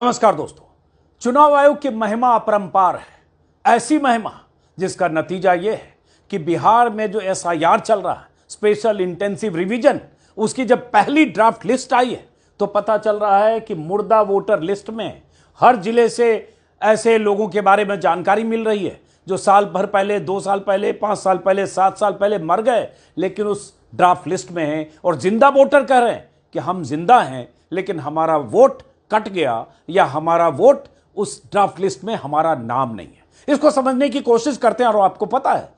नमस्कार दोस्तों। चुनाव आयोग की महिमा अपरंपार है। ऐसी महिमा जिसका नतीजा यह है कि बिहार में जो एसआईआर चल रहा है, स्पेशल इंटेंसिव रिवीजन, उसकी जब पहली ड्राफ्ट लिस्ट आई है तो पता चल रहा है कि मुर्दा वोटर लिस्ट में हर जिले से ऐसे लोगों के बारे में जानकारी मिल रही है जो साल भर पहले, 2 साल पहले, 5 साल पहले, 7 साल पहले मर गए, लेकिन उस ड्राफ्ट लिस्ट में हैं और जिंदा वोटर कह रहे हैं कि हम जिंदा हैं लेकिन हमारा वोट कट गया या हमारा वोट उस ड्राफ्ट लिस्ट में हमारा नाम नहीं है। इसको समझने की कोशिश करते हैं और आपको पता है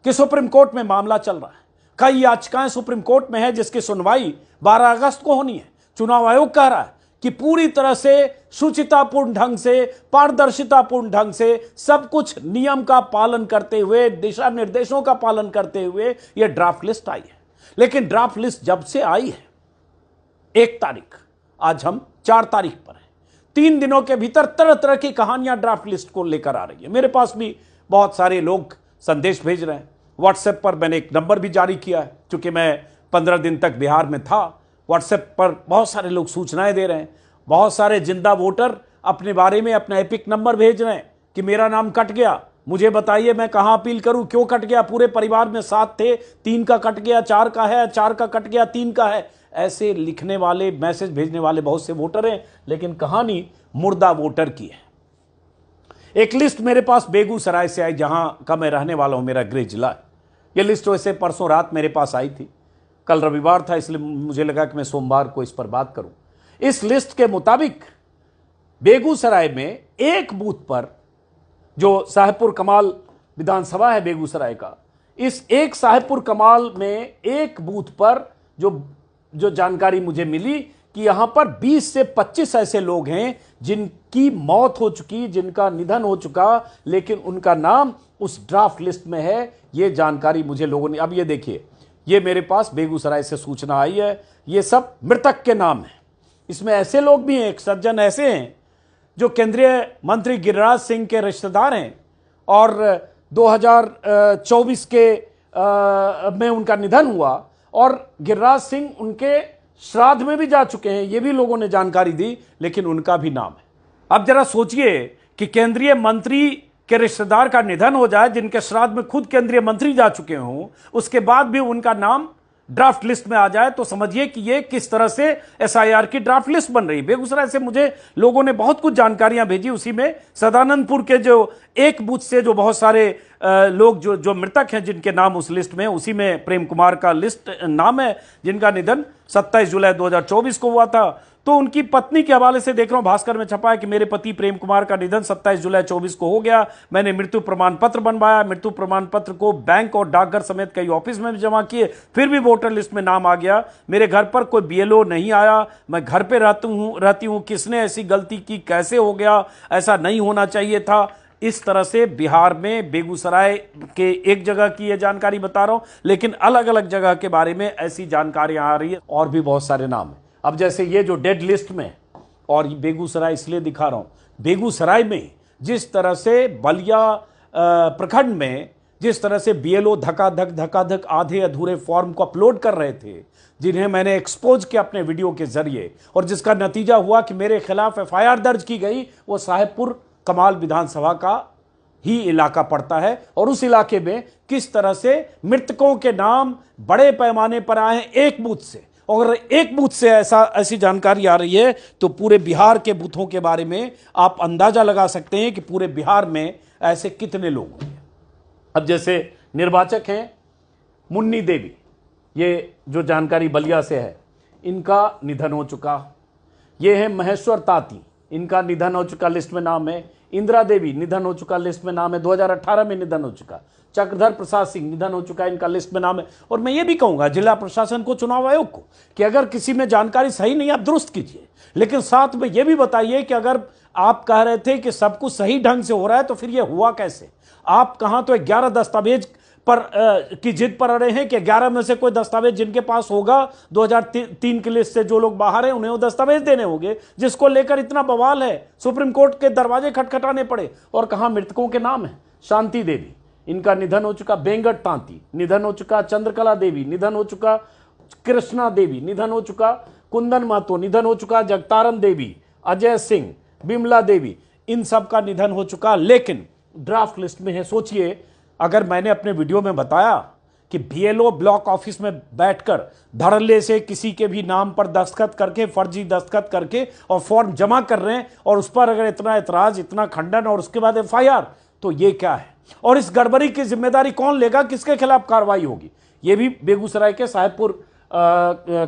कि सुप्रीम कोर्ट में मामला चल रहा है। कई याचिकाएं सुप्रीम कोर्ट में है जिसकी सुनवाई 12 अगस्त को होनी है। चुनाव आयोग कह रहा है कि पूरी तरह से शुचितापूर्ण ढंग से, पारदर्शितापूर्ण ढंग से, सब कुछ नियम का पालन करते हुए, दिशा निर्देशों का पालन करते हुए यह ड्राफ्ट लिस्ट आई है। लेकिन ड्राफ्ट लिस्ट जब से आई है 1 तारीख, आज हम 4 तारीख पर हैं, 3 दिनों के भीतर तरह तरह की कहानियां ड्राफ्ट लिस्ट को लेकर आ रही है। मेरे पास भी बहुत सारे लोग संदेश भेज रहे हैं। व्हाट्सएप पर मैंने एक नंबर भी जारी किया है, चूंकि मैं 15 दिन तक बिहार में था। व्हाट्सएप पर बहुत सारे लोग सूचनाएं दे रहे हैं। बहुत सारे जिंदा वोटर अपने बारे में अपना एपिक नंबर भेज रहे हैं कि मेरा नाम कट गया, मुझे बताइए मैं कहां अपील करूं, क्यों कट गया, पूरे परिवार में 7 थे, 3 का कट गया, 4 का है, 4 का कट गया, 3 का है। ऐसे लिखने वाले, मैसेज भेजने वाले बहुत से वोटर हैं, लेकिन कहानी मुर्दा वोटर की है। एक लिस्ट मेरे पास बेगूसराय से आई, जहां का मैं रहने वाला हूं, मेरा गृह जिला है। यह लिस्ट वैसे परसों रात मेरे पास आई थी। कल रविवार था, इसलिए मुझे लगा कि मैं सोमवार को इस पर बात करूं। इस लिस्ट के मुताबिक बेगूसराय में एक बूथ पर, जो साहेबपुर कमाल विधानसभा है बेगूसराय का, इस एक साहेबपुर कमाल में एक बूथ पर जो जानकारी मुझे मिली कि यहां पर 20 से 25 ऐसे लोग हैं जिनकी मौत हो चुकी, जिनका निधन हो चुका, लेकिन उनका नाम उस ड्राफ्ट लिस्ट में है। यह जानकारी मुझे लोगों ने, अब ये देखिए, ये मेरे पास बेगूसराय से सूचना आई है। ये सब मृतक के नाम हैं। इसमें ऐसे लोग भी हैं, एक सज्जन ऐसे हैं जो केंद्रीय मंत्री गिरिराज सिंह के रिश्तेदार हैं और 2024 के में उनका निधन हुआ और गिरिराज सिंह उनके श्राद्ध में भी जा चुके हैं। ये भी लोगों ने जानकारी दी, लेकिन उनका भी नाम है। अब जरा सोचिए कि केंद्रीय मंत्री के रिश्तेदार का निधन हो जाए, जिनके श्राद्ध में खुद केंद्रीय मंत्री जा चुके हों, उसके बाद भी उनका नाम ड्राफ्ट लिस्ट में आ जाए, तो समझिए कि ये किस तरह से एसआईआर की ड्राफ्ट लिस्ट बन रही। बेगूसराय से मुझे लोगों ने बहुत कुछ जानकारियां भेजी। उसी में सदानंदपुर के जो एक बूथ से जो बहुत सारे लोग जो मृतक हैं, जिनके नाम उस लिस्ट में, उसी में प्रेम कुमार का लिस्ट नाम है, जिनका निधन 27 जुलाई 2024 को हुआ था। तो उनकी पत्नी के हवाले से देख रहा हूं, भास्कर में छपा है कि मेरे पति प्रेम कुमार का निधन 27 जुलाई 24 को हो गया। मैंने मृत्यु प्रमाण पत्र बनवाया, मृत्यु प्रमाण पत्र को बैंक और डाकघर समेत कई ऑफिस में भी जमा किए, फिर भी वोटर लिस्ट में नाम आ गया। मेरे घर पर कोई बीएलओ नहीं आया, मैं घर पे रहती हूं। किसने ऐसी गलती की, कैसे हो गया, ऐसा नहीं होना चाहिए था। इस तरह से बिहार में बेगूसराय के एक जगह की यह जानकारी बता रहा हूं, लेकिन अलग अलग जगह के बारे में ऐसी जानकारियां आ रही है और भी बहुत सारे नाम हैं। अब जैसे ये जो डेड लिस्ट में, और बेगूसराय इसलिए दिखा रहा हूं, बेगूसराय में जिस तरह से बलिया प्रखंड में जिस तरह से बीएलओ धकाधक आधे अधूरे फॉर्म को अपलोड कर रहे थे, जिन्हें मैंने एक्सपोज किया अपने वीडियो के जरिए, और जिसका नतीजा हुआ कि मेरे खिलाफ एफआईआर दर्ज की गई, वो साहेबपुर कमाल विधानसभा का ही इलाका पड़ता है। और उस इलाके में किस तरह से मृतकों के नाम बड़े पैमाने पर आए हैं एक बूथ से। और एक बूथ से ऐसी जानकारी आ रही है तो पूरे बिहार के बूथों के बारे में आप अंदाजा लगा सकते हैं कि पूरे बिहार में ऐसे कितने लोग होंगे। अब जैसे निर्वाचक हैं मुन्नी देवी, ये जो जानकारी बलिया से है, इनका निधन हो चुका। ये है महेश्वर ताती, इनका निधन हो चुका, लिस्ट में नाम है। इंदिरा देवी, निधन हो चुका, लिस्ट में नाम है, 2018 में निधन हो चुका। चक्रधर प्रसाद सिंह, निधन हो चुका, इनका लिस्ट में नाम है। और मैं ये भी कहूंगा जिला प्रशासन को, चुनाव आयोग को, कि अगर किसी में जानकारी सही नहीं, आप दुरुस्त कीजिए, लेकिन साथ में यह भी बताइए कि अगर आप कह रहे थे कि सब कुछ सही ढंग से हो रहा है तो फिर यह हुआ कैसे। आप कहां तो 11 दस्तावेज पर की जिद पर अड़े हैं कि 11 में से कोई दस्तावेज जिनके पास होगा, 2003 की लिस्ट से जो लोग बाहर हैं उन्हें वो दस्तावेज देने होंगे, जिसको लेकर इतना बवाल है, सुप्रीम कोर्ट के दरवाजे खटखटाने पड़े। और कहां मृतकों के नाम है। शांति देवी, इनका निधन हो चुका। बेंगट तांती, निधन हो चुका। चंद्रकला देवी, निधन हो चुका। कृष्णा देवी, निधन हो चुका। कुंदन महतो, निधन हो चुका। जगतारन देवी, अजय सिंह, बिमला देवी, इन सब का निधन हो चुका, लेकिन ड्राफ्ट लिस्ट में है। सोचिए, अगर मैंने अपने वीडियो में बताया कि बीएलओ ब्लॉक ऑफिस में बैठकर धड़ल्ले से किसी के भी नाम पर दस्तखत करके, फर्जी दस्तखत करके और फॉर्म जमा कर रहे हैं, और उस पर अगर इतना एतराज, इतना खंडन और उसके बाद एफआईआर, तो ये क्या है? और इस गड़बड़ी की जिम्मेदारी कौन लेगा? किसके खिलाफ कार्रवाई होगी? ये भी बेगूसराय के साहेबपुर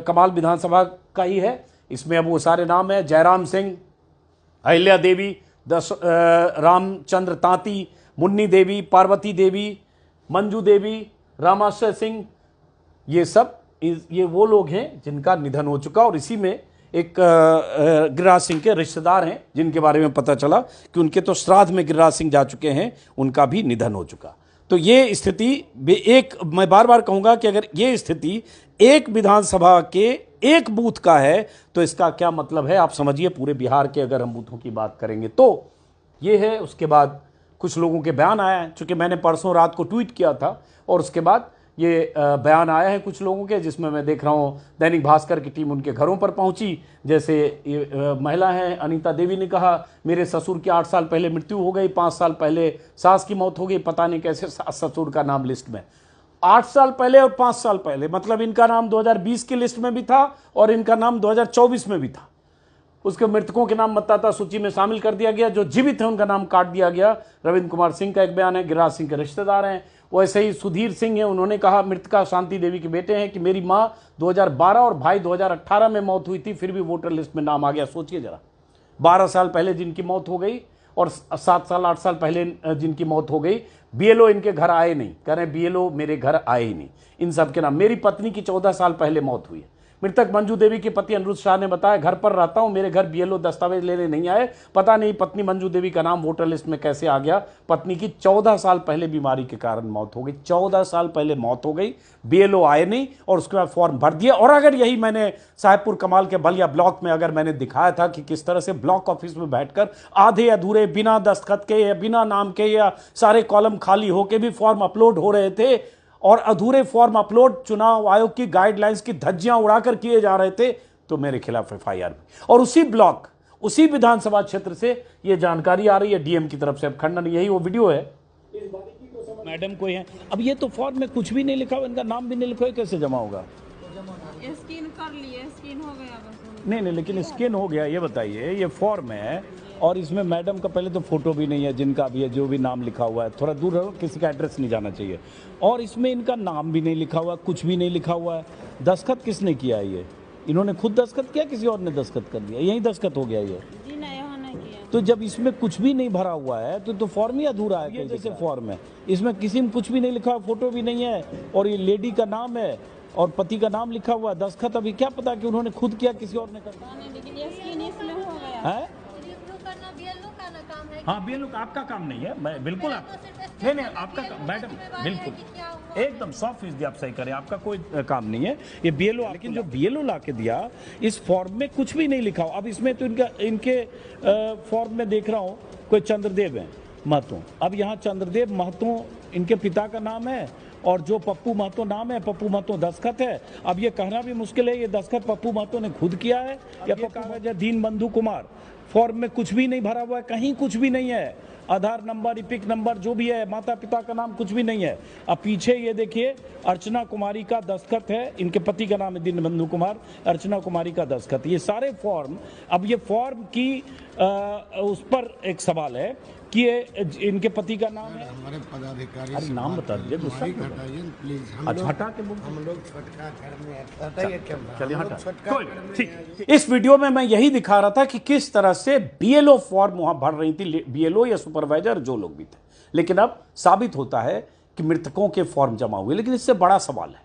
कमाल विधानसभा का ही है। इसमें अब वो सारे नाम है: जयराम सिंह, अहिल्या देवी, रामचंद्र तांती, मुन्नी देवी, पार्वती देवी, मंजू देवी, रामाश्रय सिंह, ये वो लोग हैं जिनका निधन हो चुका। और इसी में एक गिरिराज सिंह के रिश्तेदार हैं जिनके बारे में पता चला कि उनके तो श्राद्ध में गिरिराज सिंह जा चुके हैं, उनका भी निधन हो चुका। तो ये स्थिति मैं बार बार कहूंगा कि अगर ये स्थिति एक विधानसभा के एक बूथ का है तो इसका क्या मतलब है आप समझिए। पूरे बिहार के अगर हम बूथों की बात करेंगे तो ये है। उसके बाद कुछ लोगों के बयान आया है, चूंकि मैंने परसों रात को ट्वीट किया था और उसके बाद ये बयान आया है कुछ लोगों के, जिसमें मैं देख रहा हूँ दैनिक भास्कर की टीम उनके घरों पर पहुंची। जैसे महिला हैं अनीता देवी ने कहा, मेरे ससुर की 8 साल पहले मृत्यु हो गई, 5 साल पहले सास की मौत हो गई, पता नहीं कैसे सास ससुर का नाम लिस्ट में। 8 साल पहले और 5 साल पहले, मतलब इनका नाम 2020 की लिस्ट में भी था और इनका नाम 2024 में भी था। उसके मृतकों के नाम मतदाता सूची में शामिल कर दिया गया, जो जीवित हैं उनका नाम काट दिया गया। रविंद्र कुमार सिंह का एक बयान है, गिरिराज सिंह के रिश्तेदार हैं। वैसे ही सुधीर सिंह है, उन्होंने कहा मृतका शांति देवी के बेटे हैं कि मेरी मां 2012 और भाई 2018 में मौत हुई थी, फिर भी वोटर लिस्ट में नाम आ गया। सोचिए जरा, 12 साल पहले जिनकी मौत हो गई और 7 साल 8 साल पहले जिनकी मौत हो गई, बीएलओ इनके घर आए नहीं, कह रहे बीएलओ मेरे घर आए ही नहीं। इन सब के नाम, मेरी पत्नी की 14 साल पहले मौत हुई है। मृतक मंजू देवी के पति अनिरुद्ध शाह ने बताया, घर पर रहता हूं, मेरे घर बीएलओ दस्तावेज लेने नहीं आए, पता नहीं पत्नी मंजू देवी का नाम वोटर लिस्ट में कैसे आ गया। पत्नी की 14 साल पहले बीमारी के कारण मौत हो गई, 14 साल पहले मौत हो गई, बीएलओ आए नहीं और उसके बाद फॉर्म भर दिया। और अगर यही मैंने साहेबपुर कमाल के बलिया ब्लॉक में अगर मैंने दिखाया था कि किस तरह से ब्लॉक ऑफिस में बैठकर आधे अधूरे, बिना दस्तखत के या बिना नाम के या सारे कॉलम खाली होके भी फॉर्म अपलोड हो रहे थे, और अधूरे फॉर्म अपलोड चुनाव आयोग की गाइडलाइंस की धज्जियां उड़ाकर किए जा रहे थे, तो मेरे खिलाफ एफआईआर भी। और उसी ब्लॉक, उसी विधानसभा क्षेत्र से ये जानकारी आ रही है डीएम की तरफ से। अब खंडन, यही वो वीडियो है, मैडम कोई है। अब ये तो फॉर्म में कुछ भी नहीं लिखा हुआ, इनका नाम भी नहीं लिखा हुआ, कैसे जमा होगा? स्कैन कर लिए, स्कैन हो गया बस। नहीं, लेकिन स्कैन हो गया, ये बताइए। ये फॉर्म है और इसमें मैडम का पहले तो फोटो भी नहीं है, जिनका भी है, जो भी नाम लिखा हुआ है, थोड़ा दूर रहो, किसी का एड्रेस नहीं जाना चाहिए। और इसमें इनका नाम भी नहीं लिखा हुआ, कुछ भी नहीं लिखा हुआ है। दस्तखत किसने किया है? ये इन्होंने खुद दस्तखत किया, किसी और ने दस्तखत कर दिया? यही दस्तखत हो गया ये? जी नहीं, यहाँ नहीं किया। तो जब इसमें कुछ भी नहीं भरा हुआ है तो फॉर्म ही अधूरा है। ये जैसे फॉर्म है, इसमें किसी में कुछ भी नहीं लिखा, फोटो भी नहीं है, और ये लेडी का नाम है और पति का नाम लिखा हुआ है। दस्तखत अभी क्या पता कि उन्होंने खुद किया, किसी और ने कर दिया। लेकिन ये स्कैन इसमें हो गया है। हाँ, बीएलओ का आपका काम नहीं है, मैं बिल्कुल आप नहीं, आपका मैडम बिल्कुल एकदम 100% आप सही करें, आपका कोई काम नहीं है ये बीएलओ। लेकिन जो बीएलओ ला के दिया, इस फॉर्म में कुछ भी नहीं लिखा हो। अब इसमें तो इनके फॉर्म में देख रहा हूँ कोई चंद्रदेव है महतो। अब यहाँ चंद्रदेव महतो इनके पिता का नाम है, और जो पप्पू महतो नाम है, पप्पू महतो दस्तखत है। अब ये कहना भी मुश्किल है ये दस्तखत पप्पू महतो ने खुद किया है या कागज है दीन बंधु कुमार। फॉर्म में कुछ भी नहीं भरा हुआ है, कहीं कुछ भी नहीं है। आधार नंबर, इपिक नंबर जो भी है, माता पिता का नाम कुछ भी नहीं है। अब पीछे ये देखिए, अर्चना कुमारी का दस्तखत है, इनके पति का नाम है दीन बंधु कुमार, अर्चना कुमारी का दस्तखत। ये सारे फॉर्म, अब ये फॉर्म की उस पर एक सवाल है कि ये इनके पति का नाम है। हमारे पदाधिकारी, अरे नाम बता दीजिए, गुस्सा हटाइए प्लीज। अच्छा, हटा के हम लोग छोटका घर में हटाइए कैमरा। चलिए हटा, छोटका ठीक। इस वीडियो में मैं यही दिखा रहा था कि किस तरह से बीएलओ फॉर्म वहां भर रही थी, बीएलओ या सुपरवाइजर जो लोग भी थे। लेकिन अब साबित होता है कि मृतकों के फॉर्म जमा हुए। लेकिन इससे बड़ा सवाल है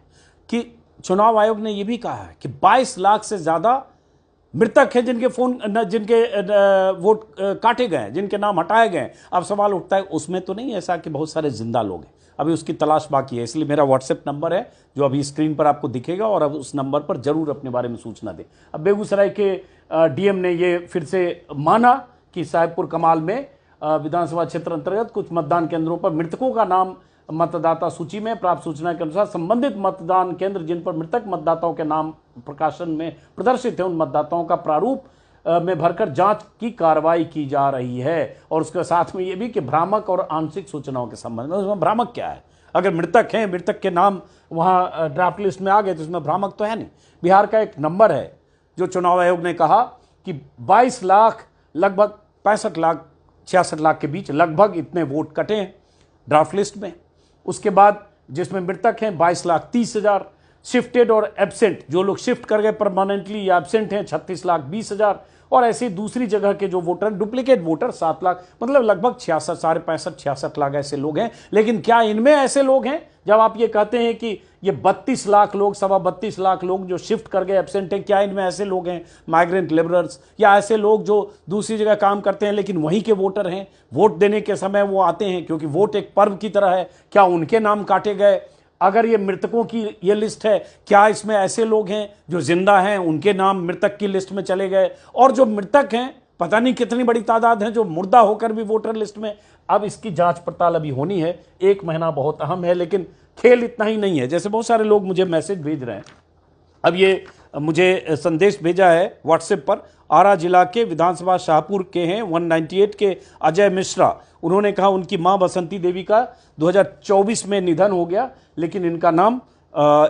कि चुनाव आयोग ने यह भी कहा है कि 22 लाख से ज्यादा मृतक हैं जिनके वोट काटे गए हैं, जिनके नाम हटाए गए हैं। अब सवाल उठता है, उसमें तो नहीं ऐसा कि बहुत सारे जिंदा लोग हैं? अभी उसकी तलाश बाकी है। इसलिए मेरा व्हाट्सएप नंबर है जो अभी स्क्रीन पर आपको दिखेगा, और अब उस नंबर पर जरूर अपने बारे में सूचना दें। अब बेगूसराय के डीएम ने ये फिर से माना कि साहेबपुर कमाल में विधानसभा क्षेत्र अंतर्गत कुछ मतदान केंद्रों पर मृतकों का नाम मतदाता सूची में प्राप्त सूचना के अनुसार संबंधित मतदान केंद्र जिन पर मृतक मतदाताओं के नाम प्रकाशन में प्रदर्शित है, उन मतदाताओं का प्रारूप में भरकर जांच की कार्रवाई की जा रही है। और उसके साथ में ये भी कि भ्रामक और आंशिक सूचनाओं के संबंध में, उसमें भ्रामक क्या है? अगर मृतक हैं, मृतक के नाम वहाँ ड्राफ्ट लिस्ट में आ गए तो उसमें भ्रामक तो है नहीं। बिहार का एक नंबर है जो चुनाव आयोग ने कहा कि 22 लाख लगभग 65 लाख 66 लाख के बीच लगभग इतने वोट कटे हैं ड्राफ्ट लिस्ट में। उसके बाद जिसमें मृतक हैं 22,30,000, शिफ्टेड और एब्सेंट जो लोग शिफ्ट कर गए परमानेंटली या एब्सेंट हैं 36,20,000, और ऐसी दूसरी जगह के जो वोटर डुप्लीकेट वोटर 7 लाख, मतलब लगभग 66 लाख ऐसे लोग हैं। लेकिन क्या इनमें ऐसे लोग हैं, जब आप ये कहते हैं कि ये 32 लाख लोग, 32.25 लाख लोग जो शिफ्ट कर गए एब्सेंट हैं, क्या इनमें ऐसे लोग हैं माइग्रेंट लेबरर्स या ऐसे लोग जो दूसरी जगह काम करते हैं लेकिन वहीं के वोटर हैं, वोट देने के समय वो आते हैं क्योंकि वोट एक पर्व की तरह है, क्या उनके नाम काटे गए? अगर ये मृतकों की ये लिस्ट है, क्या इसमें ऐसे लोग हैं जो जिंदा हैं, उनके नाम मृतक की लिस्ट में चले गए? और जो मृतक हैं पता नहीं कितनी बड़ी तादाद है जो मुर्दा होकर भी वोटर लिस्ट में। अब इसकी जांच पड़ताल अभी होनी है, 1 महीना बहुत अहम है। लेकिन खेल इतना ही नहीं है, जैसे बहुत सारे लोग मुझे मैसेज भेज रहे हैं। अब ये मुझे संदेश भेजा है व्हाट्सएप पर, आरा जिला के विधानसभा शाहपुर के हैं 198 के अजय मिश्रा। उन्होंने कहा उनकी मां बसंती देवी का 2024 में निधन हो गया, लेकिन इनका नाम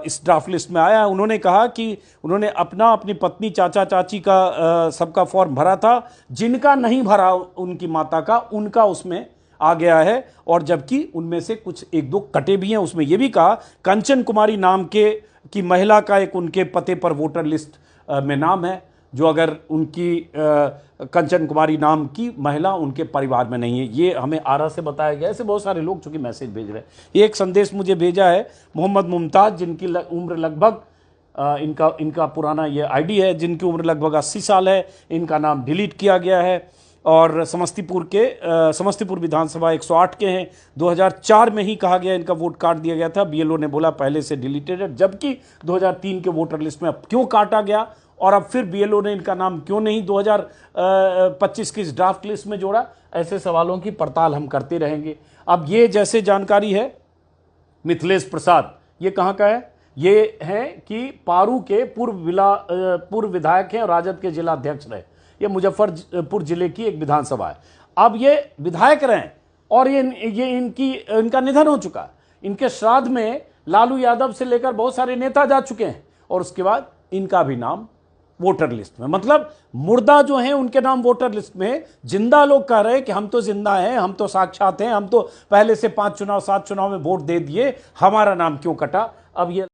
इस ड्राफ्ट लिस्ट में आया है। उन्होंने कहा कि उन्होंने अपनी पत्नी, चाचा चाची का सबका फॉर्म भरा था, जिनका नहीं भरा उनकी माता का, उनका उसमें आ गया है। और जबकि उनमें से कुछ 1-2 कटे भी हैं। उसमें यह भी कहा कंचन कुमारी नाम की महिला का एक उनके पते पर वोटर लिस्ट में नाम है, जो अगर उनकी कंचन कुमारी नाम की महिला उनके परिवार में नहीं है। ये हमें आरा से बताया गया। ऐसे बहुत सारे लोग चूंकि मैसेज भेज रहे हैं। ये एक संदेश मुझे भेजा है मोहम्मद मुमताज, जिनकी उम्र लगभग इनका पुराना ये आईडी है, जिनकी उम्र लगभग 80 साल है। इनका नाम डिलीट किया गया है और समस्तीपुर विधानसभा 108 के हैं। 2004 में ही कहा गया इनका वोट काट दिया गया था। बीएलओ ने बोला पहले से डिलीटेड है, जबकि 2003 के वोटर लिस्ट में अब क्यों काटा गया और अब फिर बीएलओ ने इनका नाम क्यों नहीं 2025 की इस ड्राफ्ट लिस्ट में जोड़ा? ऐसे सवालों की पड़ताल हम करते रहेंगे। अब ये जैसे जानकारी है मिथिलेश प्रसाद, ये कहाँ का है? ये है कि पारू के पूर्व विधायक हैं और राजद के जिला अध्यक्ष रहे। ये मुजफ्फरपुर जिले की एक विधानसभा है। अब ये विधायक रहे और इनका निधन हो चुका है। इनके श्राद्ध में लालू यादव से लेकर बहुत सारे नेता जा चुके हैं और उसके बाद इनका भी नाम वोटर लिस्ट में, मतलब मुर्दा जो हैं उनके नाम वोटर लिस्ट में। जिंदा लोग कह रहे हैं कि हम तो जिंदा हैं, हम तो साक्षात हैं, हम तो पहले से 5 चुनाव 7 चुनाव में वोट दे दिए, हमारा नाम क्यों कटा? अब ये